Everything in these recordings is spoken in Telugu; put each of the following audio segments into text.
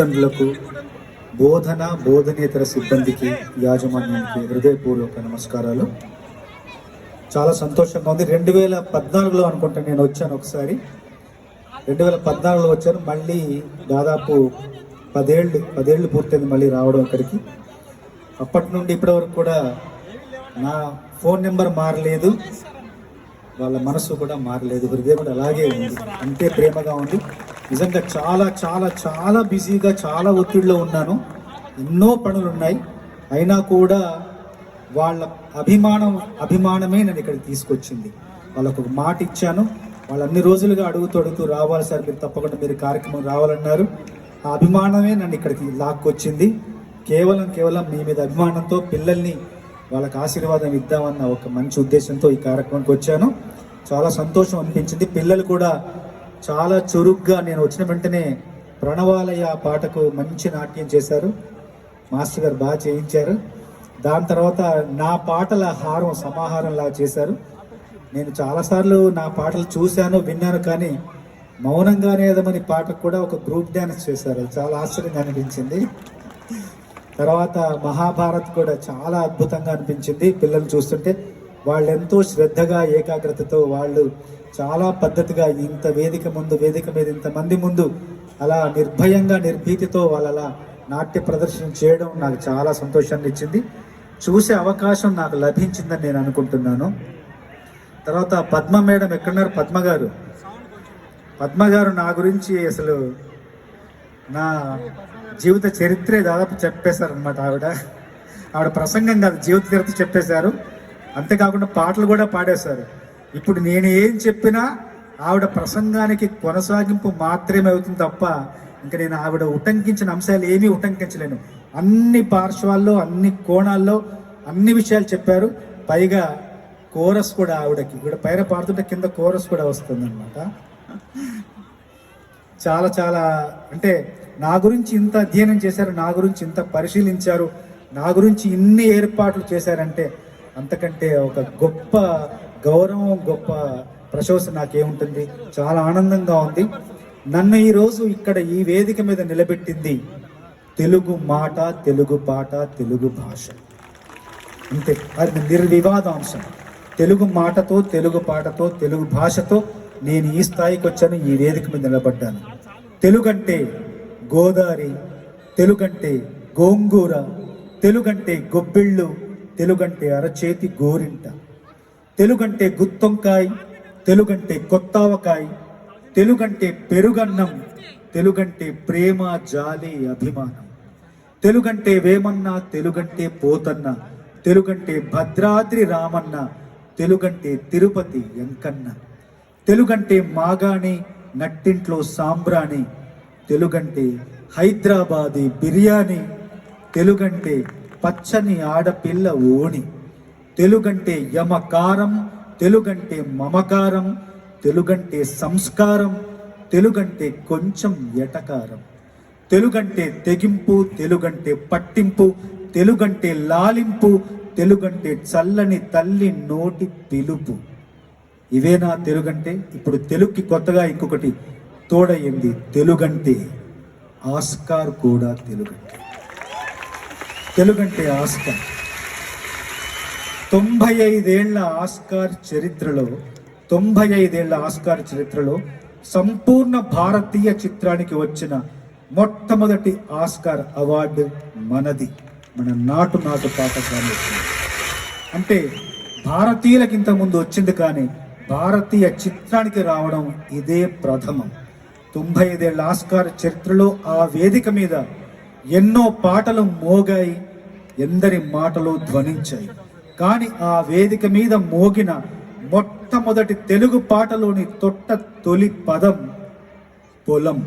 తల్లిదండ్రులకు, బోధనేతర సిబ్బందికి, యాజమాన్యానికి హృదయపూర్వక నమస్కారాలు. చాలా సంతోషంగా ఉంది. 2014లో అనుకుంటా నేను వచ్చాను ఒకసారి. 2014లో వచ్చాను. మళ్ళీ దాదాపు 10 ఏళ్ళు పూర్తయింది మళ్ళీ రావడం ఇక్కడికి. అప్పటి నుండి ఇప్పటి వరకు కూడా నా ఫోన్ నెంబర్ మారలేదు, వాళ్ళ మనసు కూడా మారలేదు, హృదయం కూడా అలాగే ఉంది, అంతే ప్రేమగా ఉంది. నిజంగా చాలా చాలా చాలా బిజీగా, చాలా ఒత్తిడిలో ఉన్నాను, ఎన్నో పనులు ఉన్నాయి. అయినా కూడా వాళ్ళ అభిమానమే నన్ను ఇక్కడికి తీసుకొచ్చింది. వాళ్ళకు ఒక మాట ఇచ్చాను, వాళ్ళు అన్ని రోజులుగా అడుగుతూ రావాలి సార్, మీరు తప్పకుండా మీరు కార్యక్రమం రావాలన్నారు. ఆ అభిమానమే నన్ను ఇక్కడికి లాక్కొచ్చింది. కేవలం మీ మీద అభిమానంతో పిల్లల్ని వాళ్ళకి ఆశీర్వాదం ఇద్దామన్న ఒక మంచి ఉద్దేశంతో ఈ కార్యక్రమానికి వచ్చాను. చాలా సంతోషం అనిపించింది. పిల్లలు కూడా చాలా చురుగ్గా, నేను వచ్చిన వెంటనే ప్రణవాలయ పాటకు మంచి నాట్యం చేశారు, మాస్టర్ గారు బాగా చేయించారు. దాని తర్వాత నా పాటల సమాహారంలా చేశారు. నేను చాలాసార్లు నా పాటలు చూశాను, విన్నాను, కానీ మౌనంగానే ఏదమని పాటకు కూడా ఒక గ్రూప్ డ్యాన్స్ చేశారు. చాలా ఆశ్చర్యంగా అనిపించింది. తర్వాత మహాభారత్ కూడా చాలా అద్భుతంగా అనిపించింది. పిల్లలు చూస్తుంటే వాళ్ళు ఎంతో శ్రద్ధగా, ఏకాగ్రతతో, వాళ్ళు చాలా పద్ధతిగా ఇంత వేదిక మీద ఇంతమంది ముందు అలా నిర్భయంగా, నిర్భీతితో వాళ్ళు అలా నాట్య ప్రదర్శన చేయడం నాకు చాలా సంతోషాన్ని ఇచ్చింది. చూసే అవకాశం నాకు లభించిందని నేను అనుకుంటున్నాను. తర్వాత పద్మ మేడం ఎక్కడున్నారు? పద్మ గారు నా గురించి అసలు నా జీవిత చరిత్రే దాదాపు చెప్పేశారనమాట. ఆవిడ ప్రసంగం కాదు, జీవిత చరిత్ర చెప్పేశారు. అంతేకాకుండా పాటలు కూడా పాడేశారు. ఇప్పుడు నేను ఏం చెప్పినా ఆవిడ ప్రసంగానికి కొనసాగింపు మాత్రమే అవుతుంది తప్ప ఇంకా నేను ఆవిడ ఉటంకించిన అంశాలు ఏమీ ఉటంకించలేను. అన్ని పార్శ్వాల్లో, అన్ని కోణాల్లో, అన్ని విషయాలు చెప్పారు. పైగా కోరస్ కూడా ఆవిడకి, ఇక్కడ పైన పాడుతుంటే కింద కోరస్ కూడా వస్తుంది అనమాట. చాలా చాలా అంటే నా గురించి ఇంత అధ్యయనం చేశారు, నా గురించి ఇంత పరిశీలించారు, నా గురించి ఇన్ని ఏర్పాట్లు చేశారంటే అంతకంటే ఒక గొప్ప గౌరవం, గొప్ప ప్రశంస నాకేముంటుంది. చాలా ఆనందంగా ఉంది. నన్ను ఈరోజు ఇక్కడ ఈ వేదిక మీద నిలబెట్టింది తెలుగు మాట, తెలుగు పాట, తెలుగు భాష, అంతే. అది నిర్వివాదాంశం. తెలుగు మాటతో, తెలుగు పాటతో, తెలుగు భాషతో నేను ఈ స్థాయికి వచ్చాను, ఈ వేదిక మీద నిలబడ్డాను. తెలుగంటే గోదారి, తెలుగంటే గోంగూర, తెలుగంటే గొబ్బిళ్ళు, తెలుగంటే అరచేతి గోరింట, తెలుగంటే గుత్తొంకాయ్, తెలుగంటే కొత్తావకాయ్, తెలుగంటే పెరుగన్నం, తెలుగంటే ప్రేమ, జాలి, అభిమానం, తెలుగంటే వేమన్న, తెలుగంటే పోతన్న, తెలుగంటే భద్రాద్రి రామన్న, తెలుగంటే తిరుపతి వెంకన్న, తెలుగంటే మాగాణి, నట్టింట్లో సాంబ్రాణి, తెలుగంటే హైదరాబాదీ బిర్యానీ, తెలుగంటే పచ్చని ఆడపిల్ల ఓణి, తెలుగంటే యమకారం, తెలుగంటే మమకారం, తెలుగంటే సంస్కారం, తెలుగంటే కొంచెం ఎటకారం, తెలుగంటే తెగింపు, తెలుగంటే పట్టింపు, తెలుగంటే లాలింపు, తెలుగంటే చల్లని తల్లి నోటి పిలుపు. ఇవేనా తెలుగంటే? ఇప్పుడు తెలుగుకి కొత్తగా ఇంకొకటి తోడయింది, తెలుగంటే ఆస్కార్ కూడా. తెలుగంటే ఆస్కార్. 95 ఏళ్ల ఆస్కార్ చరిత్రలో సంపూర్ణ భారతీయ చిత్రానికి వచ్చిన మొట్టమొదటి ఆస్కార్ అవార్డు మనది, మన నాటు పాట కానీ. అంటే భారతీయులకి ఇంత ముందు వచ్చింది, కానీ భారతీయ చిత్రానికి రావడం ఇదే ప్రథమం. 95 ఏళ్ల ఆస్కార్ చరిత్రలో ఆ వేదిక మీద ఎన్నో పాటలు మోగాయి, ఎందరి మాటలు ధ్వనించాయి. కానీ ఆ వేదిక మీద మోగిన మొట్టమొదటి తెలుగు పాటలోని తొలి పదం పొలం.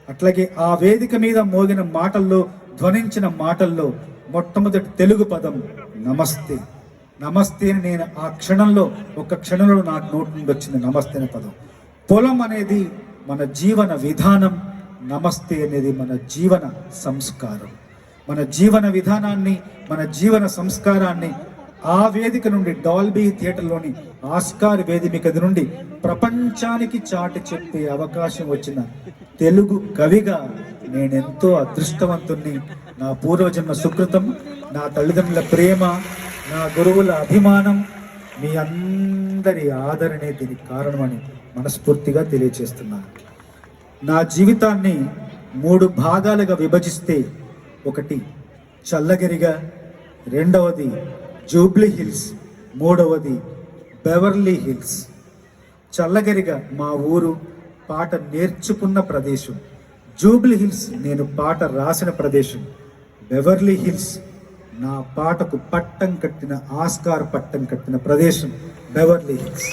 అట్లాగే ఆ వేదిక మీద మోగిన మాటల్లో, ధ్వనించిన మాటల్లో మొట్టమొదటి తెలుగు పదం నమస్తే. నమస్తే అని నేను ఆ ఒక్క క్షణంలో నాకు నోటి నుండి వచ్చింది నమస్తే అనే పదం. పొలం అనేది మన జీవన విధానం, నమస్తే అనేది మన జీవన సంస్కారం. మన జీవన విధానాన్ని, మన జీవన సంస్కారాన్ని ఆ వేదిక నుండి, డాల్బీ థియేటర్లోని ఆస్కార్ వేదిక నుండి ప్రపంచానికి చాటి చెప్పే అవకాశం వచ్చిన తెలుగు కవిగా నేనెంతో అదృష్టవంతుణ్ణి. నా పూర్వజన్మ సుకృతం, నా తల్లిదండ్రుల ప్రేమ, నా గురువుల అభిమానం, మీ అందరి ఆదరణే దీనికి కారణమని మనస్ఫూర్తిగా తెలియజేస్తున్నాను. నా జీవితాన్ని 3 భాగాలుగా విభజిస్తే, ఒకటి చల్లగిరిగా, రెండవది జూబ్లీ హిల్స్, మూడవది బెవర్లీ హిల్స్. చల్లగిరిగా మా ఊరు, పాట నేర్చుకున్న ప్రదేశం. జూబ్లీ హిల్స్ నేను పాట రాసిన ప్రదేశం. బెవర్లీ హిల్స్ నా పాటకు ఆస్కార్ పట్టం కట్టిన ప్రదేశం బెవర్లీ హిల్స్.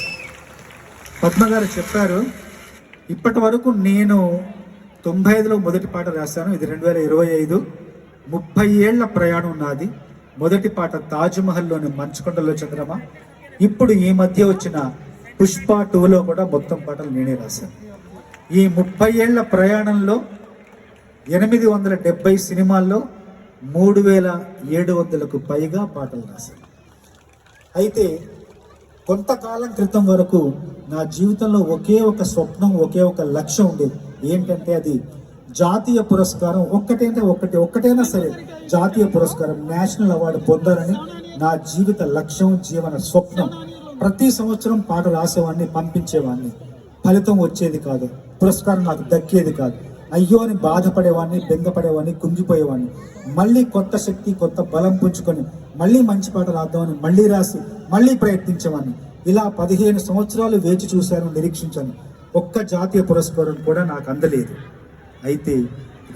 పద్మ గారు చెప్పారు, ఇప్పటి వరకు నేను 95లో మొదటి పాట రాశాను, ఇది 2025. 30 ఏళ్ల ప్రయాణం నాది. మొదటి పాట తాజ్మహల్లోని మంచుకొండలో చంద్రమ. ఇప్పుడు ఈ మధ్య వచ్చిన పుష్ప 2లో కూడా మొత్తం పాటలు నేనే రాశాను. ఈ 30 ఏళ్ల ప్రయాణంలో 870 సినిమాల్లో 3700కు పైగా పాటలు రాశాను. అయితే కొంతకాలం క్రితం వరకు నా జీవితంలో ఒకే ఒక స్వప్నం, ఒకే ఒక లక్ష్యం ఉండేది. ఏంటంటే అది జాతీయ పురస్కారం. ఒక్కటైనా సరే జాతీయ పురస్కారం, నేషనల్ అవార్డు పొందాలని నా జీవిత లక్ష్యం, జీవన స్వప్నం. ప్రతి సంవత్సరం పాట రాసేవాడిని, పంపించేవాడిని. ఫలితం వచ్చేది కాదు, పురస్కారం నాకు దక్కేది కాదు. అయ్యో అని బాధపడేవాడిని, బెంగపడేవాడిని, కుంగిపోయేవాడిని. మళ్ళీ కొత్త శక్తి, కొత్త బలం పుంజుకొని మళ్ళీ మంచి పాట రాద్దామని మళ్ళీ రాసి మళ్ళీ ప్రయత్నించేవాడిని. ఇలా 15 సంవత్సరాలు వేచి చూశాను, నిరీక్షించాను. ఒక్క జాతీయ పురస్కారం కూడా నాకు అందలేదు. అయితే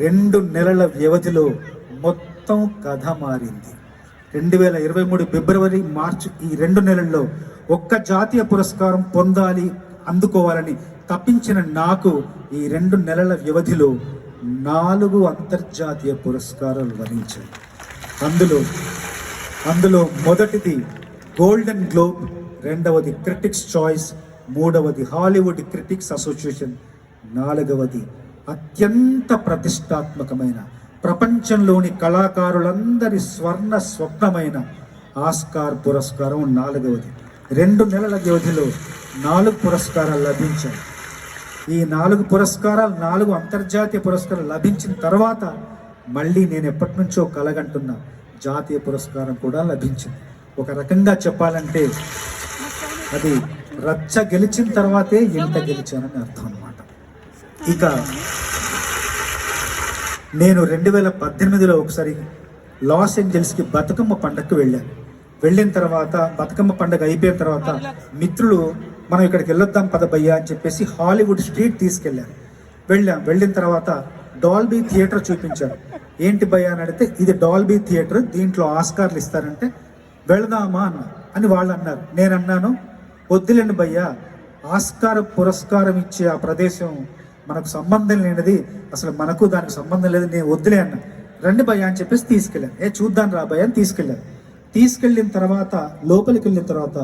2 నెలల వ్యవధిలో మొత్తం కథ మారింది. 2023 ఫిబ్రవరి, మార్చి ఈ 2 నెలల్లో ఒక్క జాతీయ పురస్కారం పొందాలి, అందుకోవాలని తప్పించిన నాకు ఈ 2 నెలల వ్యవధిలో 4 అంతర్జాతీయ పురస్కారాలు వరించాయి. అందులో మొదటిది గోల్డెన్ గ్లోబ్, రెండవది క్రిటిక్స్ చాయిస్, మూడవది హాలీవుడ్ క్రిటిక్స్ అసోసియేషన్, 4వది అత్యంత ప్రతిష్టాత్మకమైన ప్రపంచంలోని కళాకారులందరి స్వప్నమైన ఆస్కార్ పురస్కారం 4వది. 2 నెలల వ్యవధిలో 4 పురస్కారాలు లభించాయి. ఈ 4 పురస్కారాలు, 4 అంతర్జాతీయ పురస్కారాలు లభించిన తర్వాత మళ్ళీ నేను ఎప్పటి నుంచో కలగంటున్న జాతీయ పురస్కారం కూడా లభించింది. ఒక రకంగా చెప్పాలంటే అది రచ్చ గెలిచిన తర్వాతే ఇంత గెలిచానని అర్థం అన్నమాట. ఇక నేను 2018లో ఒకసారి లాస్ ఏంజల్స్కి బతుకమ్మ పండగకు వెళ్ళాను. వెళ్ళిన తర్వాత బతుకమ్మ పండుగ అయిపోయిన తర్వాత మిత్రులు మనం ఇక్కడికి వెళ్ళొద్దాం పదబయ్యా అని చెప్పేసి హాలీవుడ్ స్ట్రీట్ తీసుకెళ్ళాను. వెళ్ళిన తర్వాత డాల్బీ థియేటర్ చూపించారు. ఏంటి భయ్యా అని అడిగితే, ఇది డాల్బీ థియేటర్, దీంట్లో ఆస్కార్లు ఇస్తారంటే వెళదామా అని వాళ్ళు అన్నారు. నేను అన్నాను, వద్దులేండి భయ్యా, ఆస్కార్ పురస్కారం ఇచ్చే ఆ ప్రదేశం మనకు సంబంధం లేనిది, అసలు మనకు దానికి సంబంధం లేదు, నేను వద్దులే అన్నా. రండి భయ్యా అని చెప్పేసి తీసుకెళ్ళాను. చూద్దాం రా భయ్యా అని తీసుకెళ్ళిన తర్వాత లోపలికి వెళ్ళిన తర్వాత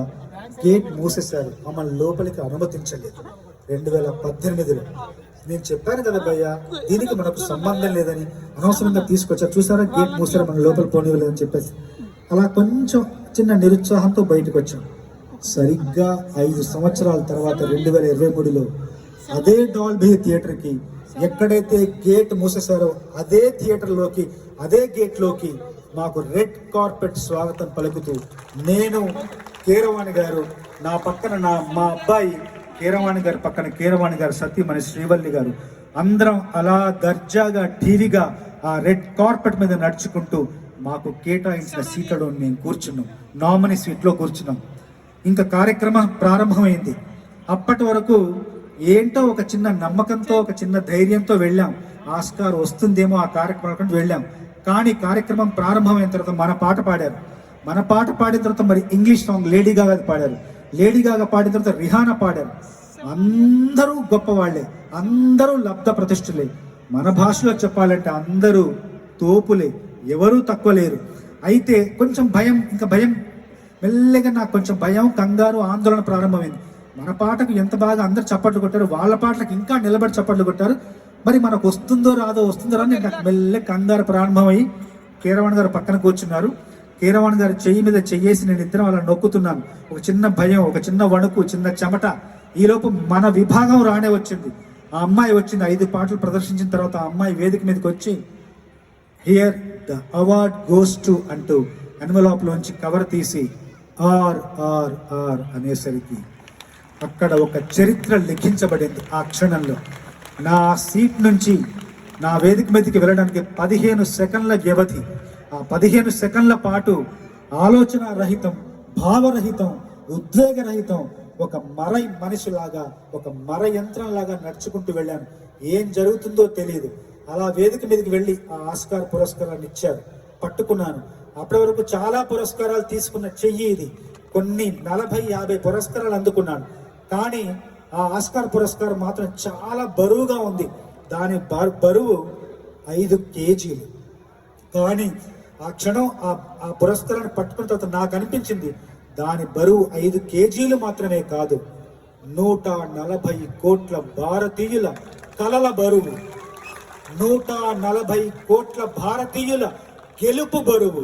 గేట్ మూసేశారు, మమ్మల్ని లోపలికి అనుమతించలేదు. 2018లో నేను చెప్పాను కదా భయ్యా, దీనికి మనకు సంబంధం లేదని, అనవసరంగా తీసుకొచ్చారు, చూసారా గేట్ మూసారు, మన లోపల పోనివ్వలేదని చెప్పేసి. అలా కొంచెం చిన్న నిరుత్సాహంతో బయటకు వచ్చాం. సరిగ్గా 5 సంవత్సరాల తర్వాత 2023లో అదే డాల్బీ థియేటర్కి ఎక్కడైతే గేట్ మూసేశారో అదే థియేటర్లోకి, అదే గేట్లోకి మాకు రెడ్ కార్పెట్ స్వాగతం పలుకుతూ నేను, కీరవాణి గారు, నా పక్కన మా అబ్బాయి కీరవాణి గారు, పక్కన కీరవాణి గారు సతీమణి శ్రీవల్లి గారు, అందరం అలా దర్జాగా టీవీగా ఆ రెడ్ కార్పెట్ మీద నడుచుకుంటూ మాకు కేటాయించిన సీట్లలో మేము కూర్చున్నాం. నామినీ సీట్లో కూర్చున్నాం. ఇంకా కార్యక్రమం ప్రారంభమైంది. అప్పటి వరకు ఏంటో ఒక చిన్న నమ్మకంతో, ఒక చిన్న ధైర్యంతో వెళ్ళాం. ఆస్కార్ వస్తుందేమో ఆ కార్యక్రమం వెళ్ళాం. కానీ కార్యక్రమం ప్రారంభమైన తర్వాత మన పాట పాడిన తర్వాత మరి ఇంగ్లీష్ సాంగ్ లేడీ గాగా పాడారు. లేడీ గాగా పాడిన తర్వాత రిహానా పాడారు. అందరూ గొప్పవాళ్లే, అందరూ లబ్ధ ప్రతిష్ఠులే. మన భాషలో చెప్పాలంటే అందరూ తోపులే, ఎవరూ తక్కువ లేరు. అయితే కొంచెం భయం, ఇంకా భయం మెల్లగా నాకు కొంచెం భయం, కంగారు, ఆందోళన ప్రారంభమైంది. మన పాటకు ఎంత బాగా అందరు చప్పట్లు కొట్టారు, వాళ్ళ పాటలకు ఇంకా నిలబడి చప్పట్లు కొట్టారు. మరి మనకు వస్తుందో రాదో అని నాకు మెల్లగా కంగారు ప్రారంభమై కీరవాణి గారు పక్కన కూర్చున్నారు. కీరవాణి గారు చెయ్యి మీద చెయ్యేసి నేను ఇద్దరం అలా నొక్కుతున్నాను. ఒక చిన్న భయం, ఒక చిన్న వణుకు, చిన్న చెమట. ఈలోపు మన విభాగం రానే వచ్చింది. ఆ అమ్మాయి వచ్చింది, 5 పాటలు ప్రదర్శించిన తర్వాత ఆ అమ్మాయి వేదిక మీదకి వచ్చి here the award goes to అంటూ ఎన్వలాప్లోంచి కవర్ తీసి ఆర్ ఆర్ ఆర్ అనేసరికి అక్కడ ఒక చరిత్ర లిఖించబడింది. ఆ క్షణంలో నా సీట్ నుంచి నా వేదిక మీదకి వెళ్ళడానికి 15 సెకండ్ల వ్యవధి. ఆ 15 సెకండ్ల పాటు ఆలోచన రహితం, భావరహితం, ఉద్వేగరహితం, ఒక మనిషిలాగా, ఒక యంత్రంలాగా నడుచుకుంటూ వెళ్ళాను. ఏం జరుగుతుందో తెలియదు. అలా వేదిక మీదకి వెళ్ళి ఆ ఆస్కార్ పురస్కారాన్ని ఇచ్చారు, పట్టుకున్నాను. అప్పటి వరకు చాలా పురస్కారాలు తీసుకున్న చెయ్యి ఇది. కొన్ని 40-50 పురస్కారాలు అందుకున్నాను. కానీ ఆ ఆస్కార్ పురస్కారం మాత్రం చాలా బరువుగా ఉంది. దాని బరువు 5 కేజీలు. కానీ ఆ క్షణం ఆ పురస్కారాన్ని పట్టుకున్న తర్వాత నాకు అనిపించింది దాని బరువు 5 కేజీలు మాత్రమే కాదు, 140 కోట్ల భారతీయుల కలల బరువు, 140 కోట్ల భారతీయుల గెలుపు బరువు,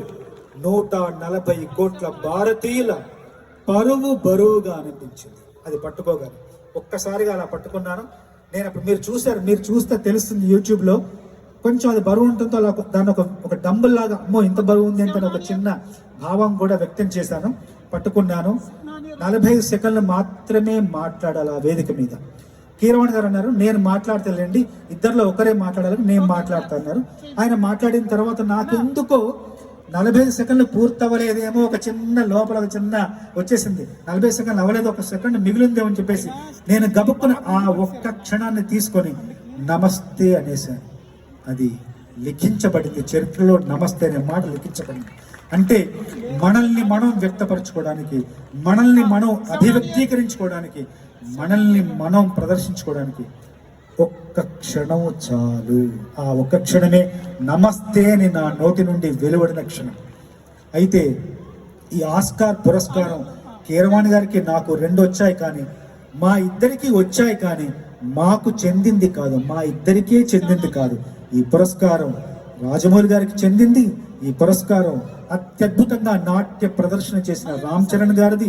140 కోట్ల భారతీయుల బరువుగా అనిపించింది అది పట్టుకోగానే. ఒక్కసారిగా అలా పట్టుకున్నాను. నేను అప్పుడు మీరు చూస్తే తెలుస్తుంది యూట్యూబ్లో, కొంచెం అది బరువు ఉంటుందో అలా దాన్ని ఒక డంబుల్ లాగా, అమ్మో ఇంత బరువు ఉంది అంటే ఒక చిన్న భావం కూడా వ్యక్తం చేశాను. పట్టుకున్నాను. 45 సెకండ్లు మాత్రమే మాట్లాడాలి ఆ వేదిక మీద. కీరవాణి గారు అన్నారు, నేను మాట్లాడతలేండి, ఇద్దరిలో ఒకరే మాట్లాడాలని, నేను మాట్లాడుతున్నారు. ఆయన మాట్లాడిన తర్వాత నాకెందుకో 45 సెకండ్లు పూర్తవ్వలేదేమో, ఒక చిన్న లోపల ఒక చిన్న వచ్చేసింది. 40 సెకండ్లు అవ్వలేదు, 1 సెకండ్ మిగిలిందేమో అని చెప్పేసి నేను గబుక్కున ఆ ఒక్క క్షణాన్ని తీసుకొని నమస్తే అనేసాను. అది లిఖించబడింది చరిత్రలో. నమస్తే అనే మాట లిఖించబడింది. అంటే మనల్ని మనం వ్యక్తపరచుకోవడానికి, మనల్ని మనం అభివ్యక్తీకరించుకోవడానికి, మనల్ని మనం ప్రదర్శించుకోవడానికి ఒక్క క్షణము చాలు. ఆ ఒక్క క్షణమే నమస్తే అని నా నోటి నుండి వెలువడిన క్షణం. అయితే ఈ ఆస్కార్ పురస్కారం కీరవాణి గారికి నాకు 2 వచ్చాయి, కానీ మా ఇద్దరికి వచ్చాయి, కానీ మాకు చెందింది కాదు, మా ఇద్దరికే చెందింది కాదు. ఈ పురస్కారం రాజమౌళి గారికి చెందింది. ఈ పురస్కారం అత్యద్భుతంగా నాట్య ప్రదర్శన చేసిన రామ్ చరణ్ గారిది,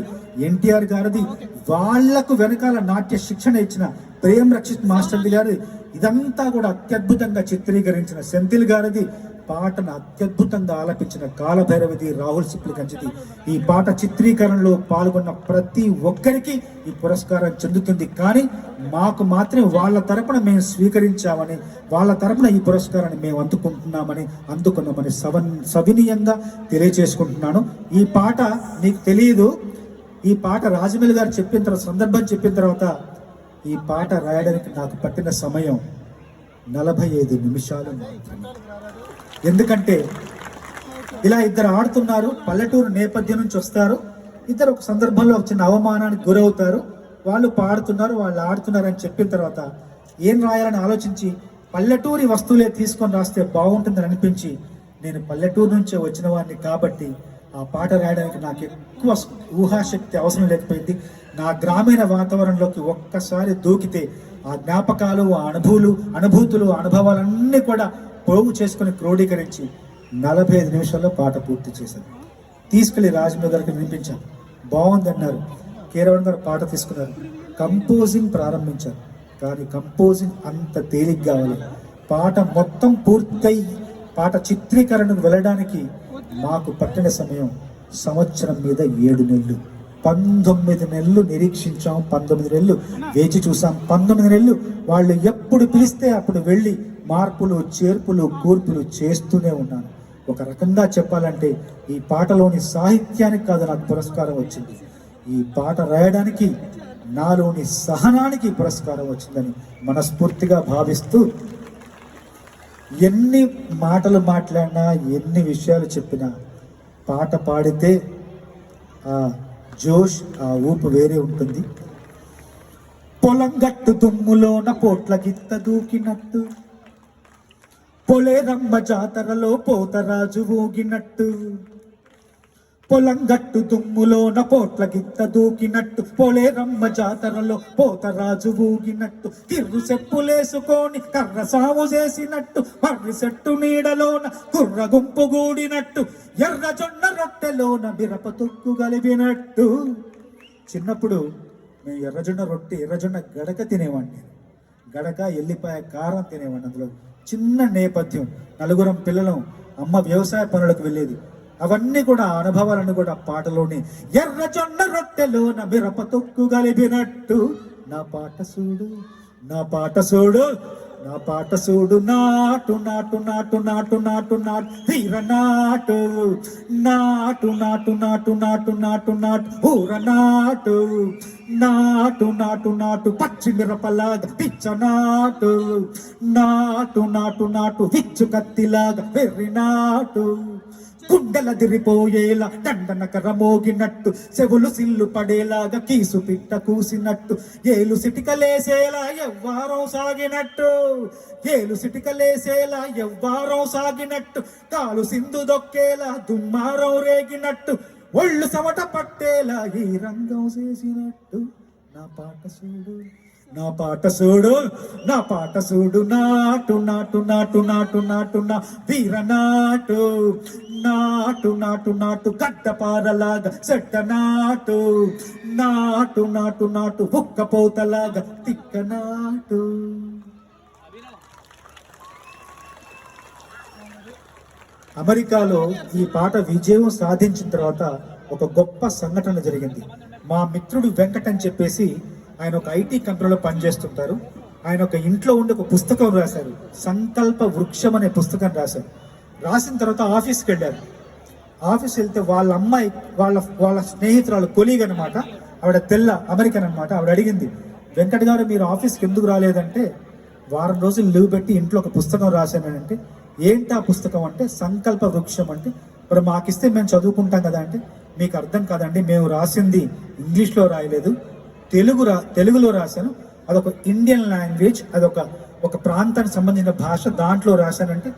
ఎన్టీఆర్ గారిది, వాళ్లకు వెనకాల నాట్య శిక్షణ ఇచ్చిన ప్రేమ్ రక్షిత్ మాస్టర్ గారిది, ఇదంతా కూడా అత్యద్భుతంగా చిత్రీకరించిన సెంథిల్ గారిది, పాటను అత్యద్భుతంగా ఆలపించిన కాలభైరవిది, రాహుల్ సిప్లి కంచిది. ఈ పాట చిత్రీకరణలో పాల్గొన్న ప్రతి ఒక్కరికి ఈ పురస్కారం చెందుతుంది. కానీ మాకు మాత్రం వాళ్ళ తరపున మేము స్వీకరించామని, వాళ్ళ తరపున ఈ పురస్కారాన్ని మేము అందుకున్నామని సవినీయంగా తెలియజేసుకుంటున్నాను. ఈ పాట మీకు తెలియదు, ఈ పాట రాజమౌళి గారు సందర్భం చెప్పిన తర్వాత ఈ పాట రాయడానికి నాకు పట్టిన సమయం 45 నిమిషాలు మాత్రమే. ఎందుకంటే ఇలా ఇద్దరు ఆడుతున్నారు, పల్లెటూరు నేపథ్యం నుంచి వస్తారు, ఇద్దరు ఒక సందర్భంలో ఒక చిన్న అవమానానికి గురవుతారు, వాళ్ళు పాడుతున్నారు, వాళ్ళు ఆడుతున్నారు అని చెప్పిన తర్వాత ఏం రాయాలని ఆలోచించి పల్లెటూరి వస్తువులే తీసుకొని రాస్తే బాగుంటుందని అనిపించి, నేను పల్లెటూరు నుంచే వచ్చిన వాడిని కాబట్టి ఆ పాట రాయడానికి నాకు ఎక్కువ ఊహాశక్తి అవసరం లేకపోయింది. నా గ్రామీణ వాతావరణంలోకి ఒక్కసారి దూకితే ఆ జ్ఞాపకాలు, ఆ అనుభూతులు, అనుభవాలన్నీ కూడా పోగు చేసుకుని క్రోడీకరించి 45 నిమిషాల్లో పాట పూర్తి చేశాను. తీసుకెళ్లి రాజమౌళి గారికి వినిపించాను, బాగుంది అన్నారు. కీరవాణి గారు పాట తీసుకున్నారు, కంపోజింగ్ ప్రారంభించారు. కానీ కంపోజింగ్ అంత తేలిక కావాలి. పాట మొత్తం పూర్తయి పాట చిత్రీకరణకు వెళ్ళడానికి మాకు పట్టిన సమయం సంవత్సరం మీద 7 నెలలు. 19 నెలలు నిరీక్షించాం, 19 నెలలు వేచి చూసాం, 19 నెలలు వాళ్ళు ఎప్పుడు పిలిస్తే అప్పుడు వెళ్ళి మార్పులు, చేర్పులు, కూర్పులు చేస్తూనే ఉన్నాను. ఒక రకంగా చెప్పాలంటే ఈ పాటలోని సాహిత్యానికి కాదు నాకు పురస్కారం వచ్చింది, ఈ పాట రాయడానికి నాలోని సహనానికి పురస్కారం వచ్చిందని మనస్ఫూర్తిగా భావిస్తూ, ఎన్ని మాటలు మాట్లాడినా, ఎన్ని విషయాలు చెప్పినా, పాట పాడితే ఆ జోష్, ఆ ఊపు వేరే ఉంటుంది. పొలం గట్టు దుమ్ములోన పోట్ల గిత్త దూకినట్టు, పొలేరమ్మ జాతరలో పోతరాజు ఊగినట్టు, పొలం గట్టు దుమ్ములోన పోట్ల గిత్త దూకినట్టు, పొలేరమ్మ జాతరలో పోతరాజు ఊగినట్టు, కిర్రు చెప్పులేసుకొని కర్ర సాము చేసినట్టు, మర్రి చెట్టు నీడలోన కుర్ర గుంపు గూడినట్టు, ఎర్ర జొన్న రొట్టెలోన మిరప తొక్కు కలిపినట్టు. చిన్నప్పుడు మేము ఎర్రజొన్న గడక తినేవాడిని. గడక ఎల్లిపాయ కారం తినేవాడిని. అందులో చిన్న నేపథ్యం, నలుగురం పిల్లలం, అమ్మ వ్యవసాయ పనులకు వెళ్ళేది. అవన్నీ కూడా అనుభవాలన్నీ కూడా పాటలోని ఎర్ర జొన్న రొట్టెలోన మిరప తొక్కు కలిపినట్టు నా పాట చూడు, నా పాట చూడు, నా పాట చూడు, నాటు నాటు నాటు నాటు నాటు నాటు వీర నాటు, నాటు నాటు నాటు నాటు నాటు నాటు ఊర నాటు, నాటు నాటు నాటు పచ్చి మిరపలాగా పిచ్చ నాటు, నాటు నాటు నాటు విచ్చు కత్తిలాగా వెర్రి నాటు, గుండెల దిరిపోయేలా దండనకర మోగినట్టు, చెవులు సిల్లు పడేలాగా కీసు పిట్ట కూసినట్టు, ఏలు సిటికలేసేలా ఎవ్వారం సాగినట్టు, ఏలు సిటికలేసేలా ఎవ్వారం సాగినట్టు, కాలు సింధు దొక్కేలా దుమ్మారం రేగినట్టు, ఒళ్ళు సమట పట్టేలా ఈ రంగం చేసినట్టు నా పాట చూడు, నా పాట చూడు, నా పాట చూడు, నాటు నాటు నాటు నాటు నాటు నా వీర నాటు, నాటు నాటు నాటు గడ్డపారలాగా చెట్ట నాటు, నాటు నాటు నాటు బుక్క పోతలాగా తిక్క నాటు. అమెరికాలో ఈ పాట విజయం సాధించిన తర్వాత ఒక గొప్ప సంఘటన జరిగింది. మా మిత్రుడు వెంకట్ అని చెప్పేసి ఆయన ఒక ఐటీ కంపెనీలో పనిచేస్తుంటారు. ఆయన ఒక ఇంట్లో ఉండి ఒక పుస్తకం రాశారు, సంకల్ప వృక్షం అనే పుస్తకం రాశారు. రాసిన తర్వాత ఆఫీస్కి వెళ్ళారు. ఆఫీస్ వెళ్తే వాళ్ళ అమ్మాయి వాళ్ళ స్నేహితురాలు కొలీగ్ అనమాట, ఆవిడ తెల్ల అమెరికన్ అనమాట. ఆవిడ అడిగింది, వెంకట్ గారు మీరు ఆఫీస్కి ఎందుకు రాలేదంటే, వారం రోజులు లీవ్ పెట్టి ఇంట్లో ఒక పుస్తకం రాశానంటే, ఏంటి ఆ పుస్తకం అంటే సంకల్ప వృక్షం. అంటే మరి మాకిస్తే మేము చదువుకుంటాం కదా అంటే, మీకు అర్థం కాదండి, మేము రాసింది ఇంగ్లీష్లో రాయలేదు, తెలుగులో రాశాను, అదొక ఇండియన్ లాంగ్వేజ్, అదొక ప్రాంతానికి సంబంధించిన భాష, దాంట్లో రాశానంటే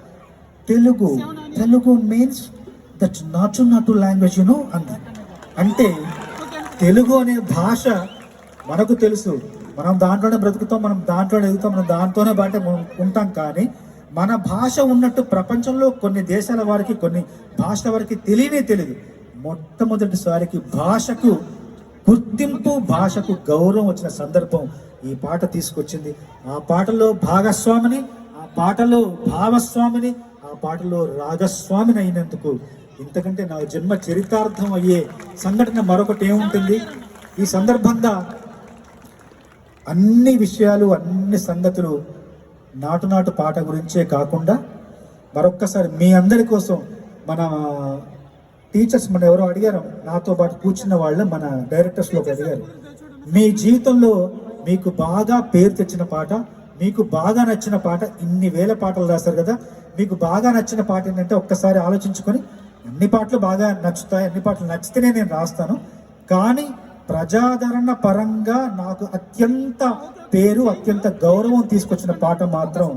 తెలుగు మీన్స్ దట్ నాటు లాంగ్వేజ్ యూనో అంది. అంటే తెలుగు అనే భాష మనకు తెలుసు, మనం దాంట్లోనే బ్రతుకుతాం, మనం దాంట్లోనే ఎదుగుతాం, మనం దాంతోనే బాటే ఉంటాం. కానీ మన భాష ఉన్నట్టు ప్రపంచంలో కొన్ని దేశాల వారికి, కొన్ని భాషల వారికి తెలియదు. మొట్టమొదటిసారికి భాషకు గుర్తింపు, భాషకు గౌరవం వచ్చిన సందర్భం ఈ పాట తీసుకొచ్చింది. ఆ పాటలో భాగస్వామిని, ఆ పాటలో భావస్వామిని, ఆ పాటలో రాగస్వామిని అయినందుకు ఇంతకంటే నా జన్మ చరితార్థం అయ్యే సంఘటన మరొకటి ఏముంటుంది. ఈ సందర్భంగా అన్ని విషయాలు, అన్ని సంగతులు నాటు పాట గురించే కాకుండా మరొక్కసారి మీ అందరి కోసం మన టీచర్స్ మన ఎవరో అడిగారు, నాతో పాటు కూర్చున్న వాళ్ళు మన డైరెక్టర్స్లో అడిగారు, మీ జీవితంలో మీకు బాగా పేరు తెచ్చిన పాట, మీకు బాగా నచ్చిన పాట, ఇన్ని వేల పాటలు రాస్తారు కదా, మీకు బాగా నచ్చిన పాట ఏంటంటే ఒక్కసారి ఆలోచించుకొని, అన్ని పాటలు బాగా నచ్చుతాయి, అన్ని పాటలు నచ్చితేనే నేను రాస్తాను, కానీ ప్రజాదరణ పరంగా నాకు అత్యంత పేరు, అత్యంత గౌరవం తీసుకొచ్చిన పాట మాత్రం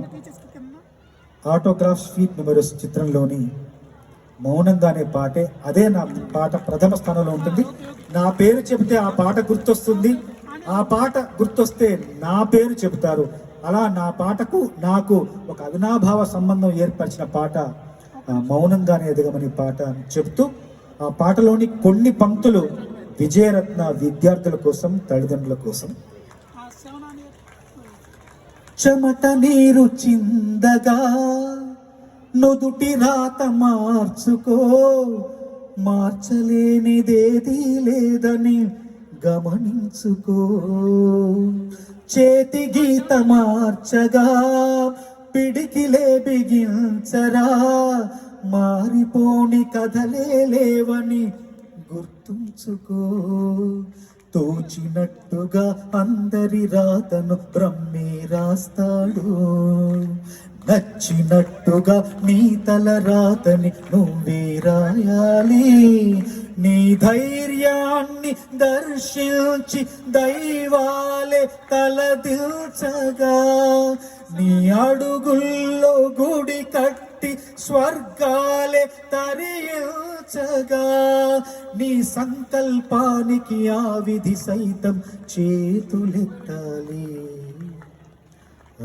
ఆటోగ్రాఫ్ స్వీట్ మెమరీస్ చిత్రంలోని మౌనంగా అనే పాటే. అదే నా పాట ప్రథమ స్థానంలో ఉంటుంది. నా పేరు చెబితే ఆ పాట గుర్తొస్తుంది, ఆ పాట గుర్తొస్తే నా పేరు చెబుతారు. అలా నా పాటకు నాకు ఒక అవినాభావ సంబంధం ఏర్పరిచిన పాట మౌనంగానే ఎదగమని పాట అని చెబుతూ, ఆ పాటలోని కొన్ని పంక్తులు విజయరత్న విద్యార్థుల కోసం, తల్లిదండ్రుల కోసం. చెమట నీరు చిందగా నుదుటి రాత మార్చుకో, మార్చలేనిదేదీ లేదని గమనించుకో, చేతి గీత మార్చగా పిడికిలే బిగించరా, మారిపోని కథలే లేవని గుర్తుంచుకో, తోచినట్టుగా అందరి రాతను బ్రహ్మే రాస్తాడు, నచ్చినట్టుగా నీ తల రాతని నువ్వే రాయాలి, నీ ధైర్యాన్ని దర్శించి దైవాలే తలదిల్చగా, నీ అడుగుల్లో గుడి కట్టి స్వర్గాలే తరియించగా, నీ సంకల్పానికి ఆ విధి సైతం చేతులెత్తాలి,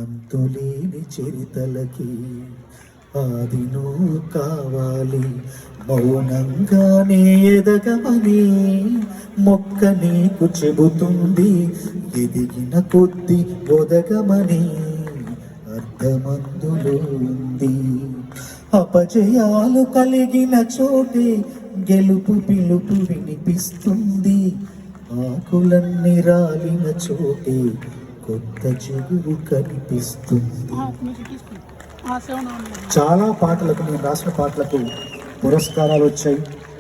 అంతులేని చరితలకి ఆది నువ్వు కావాలి, మౌనంగానే ఎదగమని మొక్క నీకు చెబుతుంది, ఎదిగిన కొద్ది ఒదగమని అర్థమందులో ఉంది. అపజయాలు కలిగిన చోటే గెలుపు పిలుపు వినిపిస్తుంది, ఆకులన్నీ రాలిన చోటే కొత్త చిగురు కనిపిస్తుంది. చాలా పాటలకు, నేను రాసిన పాటలకు పురస్కారాలు వచ్చాయి.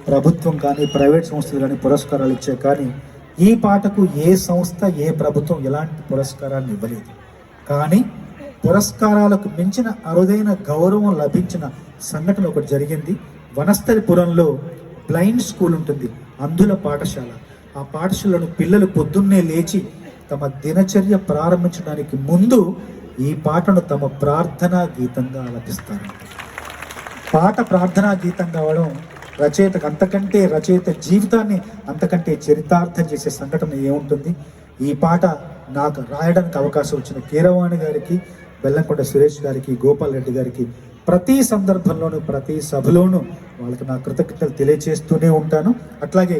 ప్రభుత్వం కానీ ప్రైవేట్ సంస్థలు కానీ పురస్కారాలు ఇచ్చాయి. కానీ ఈ పాటకు ఏ సంస్థ ఏ ప్రభుత్వం ఎలాంటి పురస్కారాన్ని ఇవ్వలేదు. కానీ పురస్కారాలకు మించిన అరుదైన గౌరవం లభించిన సంఘటన ఒకటి జరిగింది. వనస్థలిపురంలో బ్లైండ్ స్కూల్ ఉంటుంది, అంధుల పాఠశాల. ఆ పాఠశాలను పిల్లలు పొద్దున్నే లేచి తమ దినచర్య ప్రారంభించడానికి ముందు ఈ పాటను తమ ప్రార్థనా గీతంగా ఆలపిస్తారు. పాట ప్రార్థనా గీతం కావడం రచయితకు అంతకంటే, రచయిత జీవితాన్ని అంతకంటే చరితార్థం చేసే సంఘటన ఏముంటుంది. ఈ పాట నాకు రాయడానికి అవకాశం వచ్చిన కీరవాణి గారికి, బెల్లంకొండ సురేష్ గారికి, గోపాల్ రెడ్డి గారికి ప్రతి సందర్భంలోనూ ప్రతి సభలోనూ వాళ్ళకి నా కృతజ్ఞతలు తెలియజేస్తూనే ఉంటాను. అట్లాగే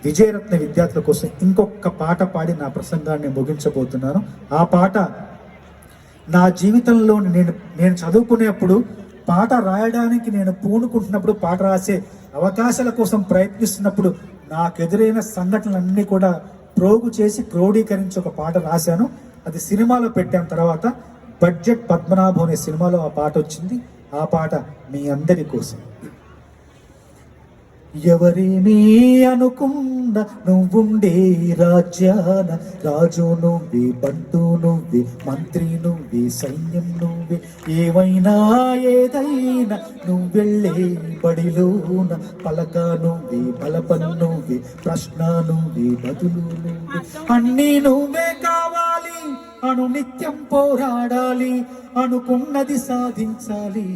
విజయరత్న విద్యార్థుల కోసం ఇంకొక పాట పాడి నా ప్రసంగాన్ని ముగించబోతున్నాను. ఆ పాట నా జీవితంలో నేను చదువుకునేప్పుడు, పాట రాయడానికి నేను పూనుకుంటున్నప్పుడు, పాట రాసే అవకాశాల కోసం ప్రయత్నిస్తున్నప్పుడు నాకు ఎదురైన సంఘటనలన్నీ కూడా ప్రోగు చేసి క్రోడీకరించి ఒక పాట రాశాను. అది సినిమాలో పెట్టాను. తర్వాత బడ్జెట్ పద్మనాభం అనే సినిమాలో ఆ పాట వచ్చింది. ఆ పాట మీ అందరి కోసం. ఎవరేమీ అనుకున్నా నువ్వుండే రాజ్యాన, రాజు నువ్వే, బంటు నువ్వే, మంత్రి నువ్వే, సైన్యం నువ్వే, ఏవైనా ఏదైనా నువ్వెళ్ళే బడిలోన, పలక నువ్వే, బలపం నువ్వే, ప్రశ్న నువ్వే, బదులు నువ్వే, అన్నీ నువ్వే కావాలి, అను నిత్యం పోరాడాలి, అనుకున్నది సాధించాలి.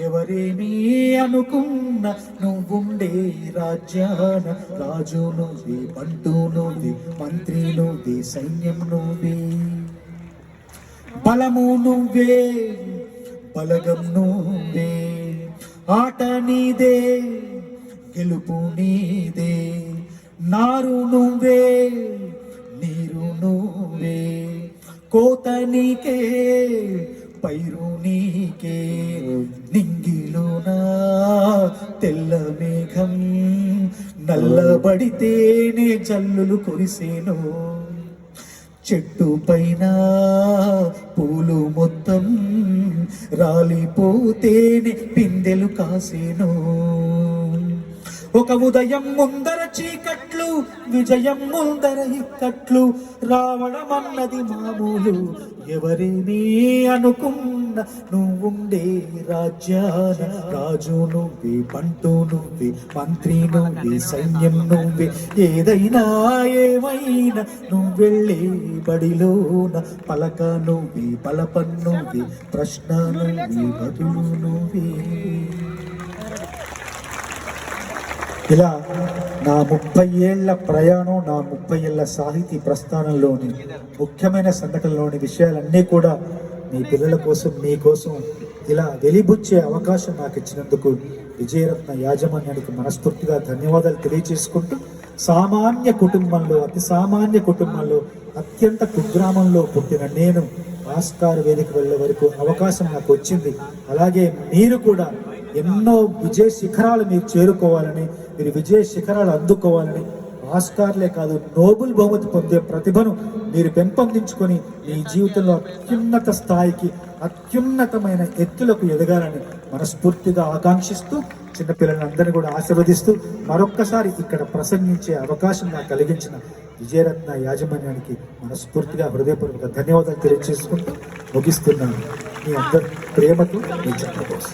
ఎవరేమీ అనుకున్న నువ్వుండే రాజ్యాన, రాజు నువ్వే, బంటు నువ్వే, మంత్రి నువ్వే, సైన్యం నువ్వే, బలము నువ్వే, బలగం నువ్వే, ఆట నీదే, గెలుపు నీదే, నారు నువ్వే, నీరు నువ్వే, కోత నీకే, పైరు నీకే, నింగిలోనా తెల్ల మేఘం నల్లబడితేనే జల్లులు కురిసేను, చెట్టు పైన పూలు మొత్తం రాలిపోతేనే పిందెలు కాసేను, ఒక ఉదయం ముందర చీకట్లు, విజయం ముందర ఇక్కట్లు, రావడం అన్నది మామూలు. ఎవరేమీ అనుకున్న నువ్వుండే రాజ్యాన, రాజు నువ్వే, బంటు నువ్వే, మంత్రి నువ్వే, సైన్యం నువ్వే, ఏదైనా ఏమైనా నువ్వెళ్ళే బడిలోన, పలక నువ్వే, బలపం నువ్వే, ప్రశ్న నువ్వే, బదులు నువ్వే. ఇలా నా 30 ఏళ్ల ప్రయాణం, నా 30 ఏళ్ల సాహితీ ప్రస్థానంలోని ముఖ్యమైన సంఘటనలోని విషయాలన్నీ కూడా మీ పిల్లల కోసం, మీకోసం ఇలా వెలిబుచ్చే అవకాశం నాకు ఇచ్చినందుకు విజయరత్న యాజమాన్యానికి మనస్ఫూర్తిగా ధన్యవాదాలు తెలియజేసుకుంటూ, సామాన్య కుటుంబంలో, అతి సామాన్య కుటుంబంలో, అత్యంత కుగ్రామంలో పుట్టిన నేను ఆస్కార్ వేదిక వెళ్ళే వరకు అవకాశం నాకు వచ్చింది. అలాగే మీరు కూడా ఎన్నో విజయ శిఖరాలు మీరు చేరుకోవాలని, మీరు విజయ శిఖరాలు అందుకోవాలని, ఆస్కార్లే కాదు నోబెల్ బహుమతి పొందే ప్రతిభను మీరు పెంపొందించుకొని మీ జీవితంలో అత్యున్నత స్థాయికి, అత్యున్నతమైన ఎత్తులకు ఎదగాలని మనస్ఫూర్తిగా ఆకాంక్షిస్తూ, చిన్నపిల్లలందరినీ కూడా ఆశీర్వదిస్తూ, మరొక్కసారి ఇక్కడ ప్రసంగించే అవకాశం నాకు కలిగించిన విజయరత్న యాజమాన్యానికి మనస్ఫూర్తిగా హృదయపూర్వక ధన్యవాదాలు తెలియజేసుకుంటూ ముగిస్తున్నాను. మీ అందరి ప్రేమతో మీ చంద్రబోస్.